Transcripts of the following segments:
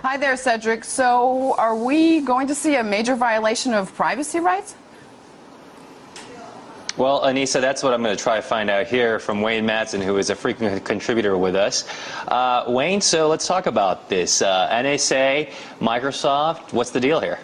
Hi there, Cedric. So, are we going to see a major violation of privacy rights? Well, Anissa, that's what I'm going to try to find out here from Wayne Madsen, who is a frequent contributor with us. Wayne, so let's talk about this. NSA, Microsoft, what's the deal here?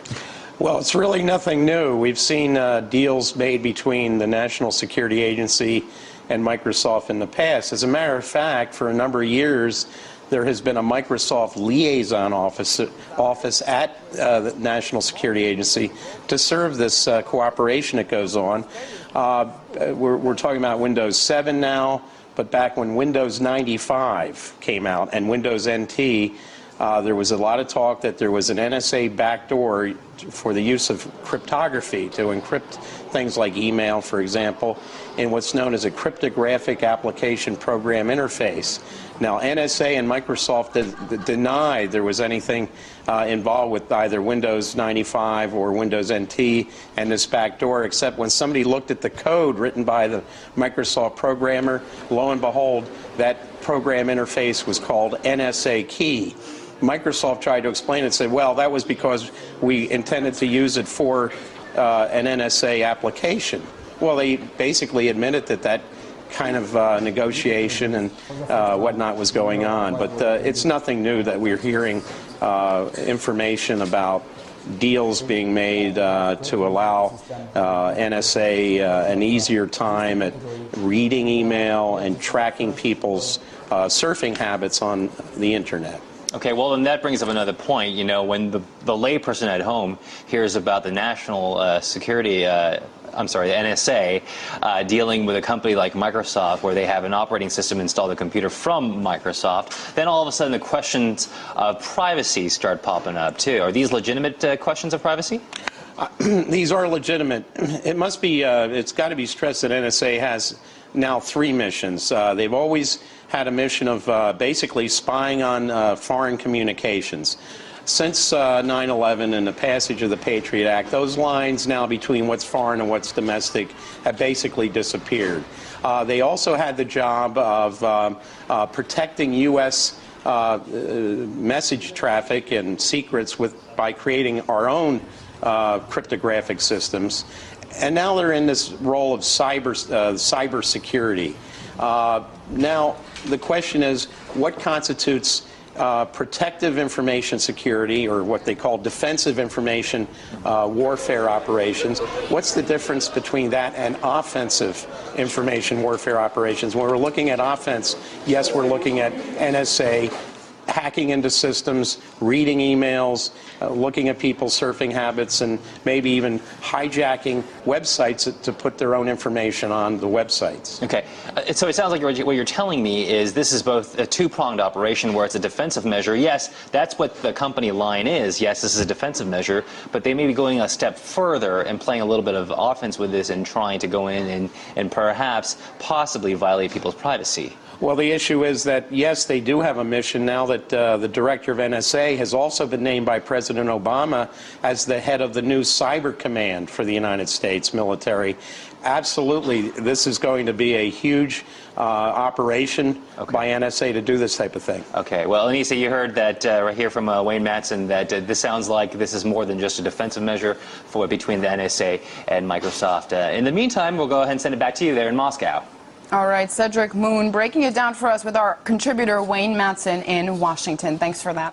Well, it's really nothing new. We've seen deals made between the National Security Agency and Microsoft in the past. As a matter of fact, for a number of years, there has been a Microsoft liaison office at the National Security Agency to serve this cooperation that goes on. We're talking about Windows 7 now, but back when Windows 95 came out and Windows NT, there was a lot of talk that there was an NSA backdoor for the use of cryptography to encrypt things like email, for example, in what's known as a cryptographic application program interface. Now, NSA and Microsoft denied there was anything involved with either Windows 95 or Windows NT and this backdoor, except when somebody looked at the code written by the Microsoft programmer, lo and behold, that program interface was called NSA key. Microsoft tried to explain it and said, well, that was because we intended to use it for an NSA application. Well, they basically admitted that that kind of negotiation and whatnot was going on. But it's nothing new that we're hearing information about deals being made to allow NSA an easier time at reading email and tracking people's surfing habits on the internet. Okay, well, then that brings up another point. You know, when the layperson at home hears about the national security, the NSA, dealing with a company like Microsoft where they have an operating system installed on the computer from Microsoft, then all of a sudden the questions of privacy start popping up, too. Are these legitimate questions of privacy? These are legitimate. It must be, it's got to be stressed that NSA has now 3 missions. They've always had a mission of basically spying on foreign communications. Since 9/11 and the passage of the Patriot Act, those lines now between what's foreign and what's domestic have basically disappeared. They also had the job of protecting U.S. Message traffic and secrets by creating our own cryptographic systems. And now they're in this role of cyber security. Now, the question is, what constitutes protective information security, or what they call defensive information warfare operations? What's the difference between that and offensive information warfare operations? When we're looking at offense, yes, we're looking at NSA hacking into systems, reading emails, looking at people's surfing habits, and maybe even hijacking websites to put their own information on the websites. Okay, so it sounds like what you're telling me is this is both a two-pronged operation where it's a defensive measure. Yes, that's what the company line is. Yes, this is a defensive measure, but they may be going a step further and playing a little bit of offense with this and trying to go in and perhaps possibly violate people's privacy. Well, the issue is that, yes, they do have a mission now that the director of NSA has also been named by President Obama as the head of the new Cyber Command for the United States military. Absolutely, this is going to be a huge operation by NSA to do this type of thing. Okay, well, Anissa, you heard that right here from Wayne Madsen that this sounds like this is more than just a defensive measure for between the NSA and Microsoft. In the meantime, we'll go ahead and send it back to you there in Moscow. All right, Cedric Moon breaking it down for us with our contributor Wayne Madsen in Washington. Thanks for that.